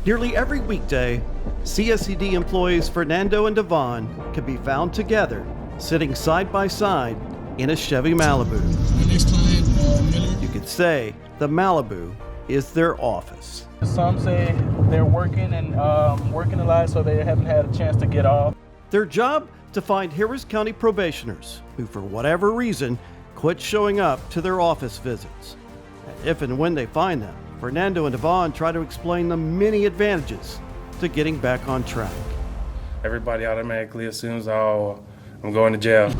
Nearly every weekday, CSCD employees Fernando and Devon can be found together, sitting side by side in a Chevy Malibu. My next client, Miller. You could say the Malibu is their office. Some say they're working a lot, so they haven't had a chance to get off. Their job? To find Harris County probationers who, for whatever reason, quit showing up to their office visits. And if and when they find them, Fernando and Devon try to explain the many advantages to getting back on track. Everybody automatically assumes, oh, I'm going to jail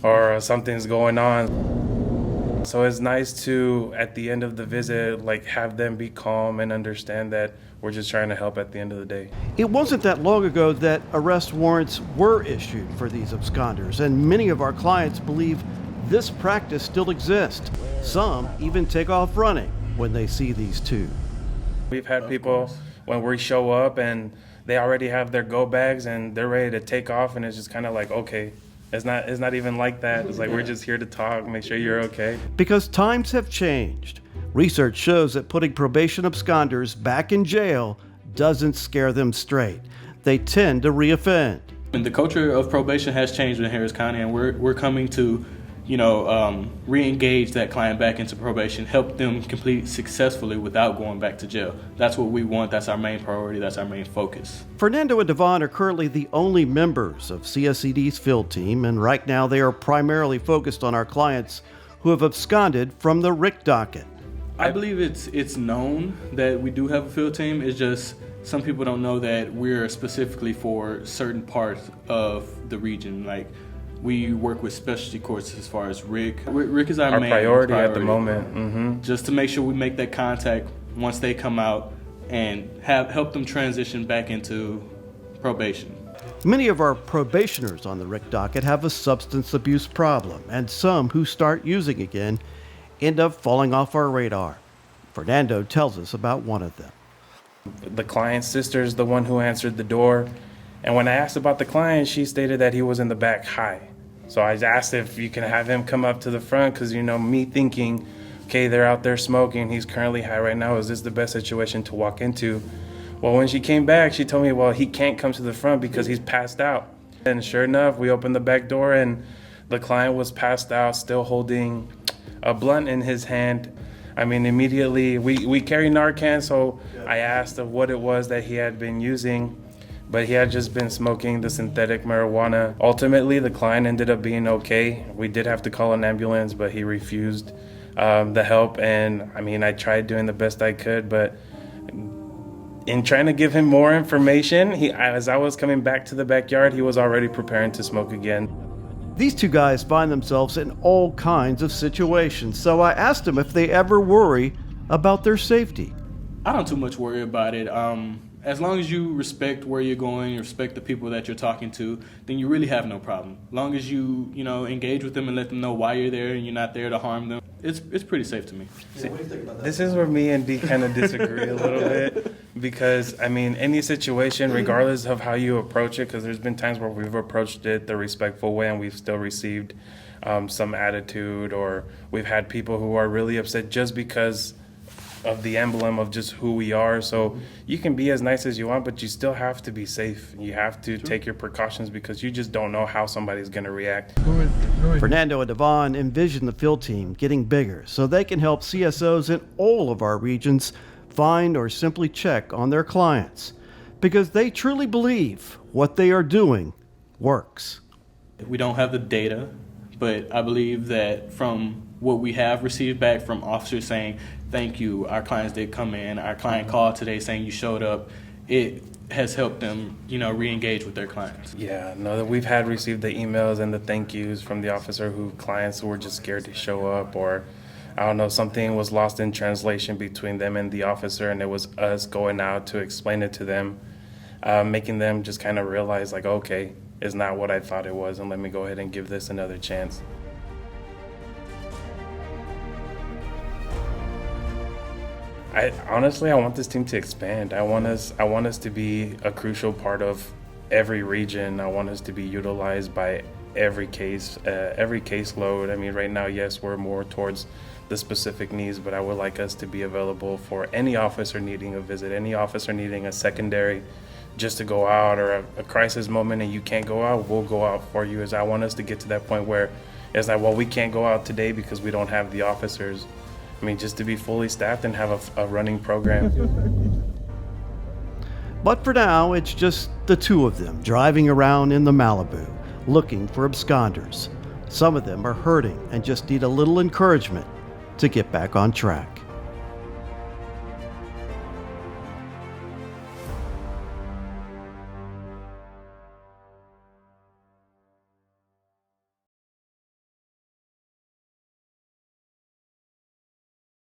or something's going on. So it's nice to, at the end of the visit, have them be calm and understand that we're just trying to help at the end of the day. It wasn't that long ago that arrest warrants were issued for these absconders, and many of our clients believe this practice still exists. Some even take off running when they see these two. We've had people when we show up and they already have their go bags and they're ready to take off, and it's just kind of like, okay, it's not even like that. It's like, we're just here to talk, make sure you're okay. Because times have changed. Research shows that putting probation absconders back in jail doesn't scare them straight. They tend to reoffend. And the culture of probation has changed in Harris County, and we're coming to re-engage that client back into probation, help them complete successfully without going back to jail. That's what we want. That's our main priority. That's our main focus. Fernando and Devon are currently the only members of CSCD's field team, and right now they are primarily focused on our clients who have absconded from the RIC docket. I believe it's known that we do have a field team. It's just some people don't know that we're specifically for certain parts of the region. Like, we work with specialty courts as far as RIC. RIC is our main priority at the moment. Mm-hmm. Just to make sure we make that contact once they come out and help them transition back into probation. Many of our probationers on the RIC docket have a substance abuse problem, and some who start using again end up falling off our radar. Fernando tells us about one of them. The client's sister is the one who answered the door, and when I asked about the client, she stated that he was in the back high. So I asked if you can have him come up to the front, because me thinking, okay, they're out there smoking, he's currently high right now, is this the best situation to walk into? Well, when she came back, she told me, well, he can't come to the front because he's passed out. And sure enough, we opened the back door and the client was passed out, still holding a blunt in his hand. I mean, immediately, we carry Narcan, so I asked of what it was that he had been using, but he had just been smoking the synthetic marijuana. Ultimately, the client ended up being okay. We did have to call an ambulance, but he refused the help, and I tried doing the best I could, but in trying to give him more information, as I was coming back to the backyard, he was already preparing to smoke again. These two guys find themselves in all kinds of situations, so I asked them if they ever worry about their safety. I don't too much worry about it. As long as you respect where you're going, you respect the people that you're talking to, then you really have no problem. As long as you engage with them and let them know why you're there and you're not there to harm them, it's pretty safe to me. See, this is where me and D kind of disagree a little bit, because any situation, regardless of how you approach it, because there's been times where we've approached it the respectful way and we've still received some attitude, or we've had people who are really upset just because of the emblem of just who we are. So you can be as nice as you want, but you still have to be safe. You have to take your precautions, because you just don't know how somebody's going to react. Fernando and Devon envision the field team getting bigger so they can help CSOs in all of our regions find or simply check on their clients, because they truly believe what they are doing works. We don't have the data, but I believe that from what we have received back from officers saying, thank you, our clients did come in, our client called today saying you showed up, it has helped them, re-engage with their clients. Yeah, no, we've received the emails and the thank yous from the officer clients who were just scared to show up, or I don't know, something was lost in translation between them and the officer, and it was us going out to explain it to them, making them just kind of realize, okay, it's not what I thought it was, and let me go ahead and give this another chance. I want this team to expand. I want us to be a crucial part of every region. I want us to be utilized by every caseload. Right now, yes, we're more towards the specific needs, but I would like us to be available for any officer needing a visit, any officer needing a secondary just to go out, or a crisis moment and you can't go out, we'll go out for you. As I want us to get to that point where it's like, well, we can't go out today because we don't have the officers. I mean, just to be fully staffed and have a running program. But for now, it's just the two of them driving around in the Malibu, looking for absconders. Some of them are hurting and just need a little encouragement to get back on track.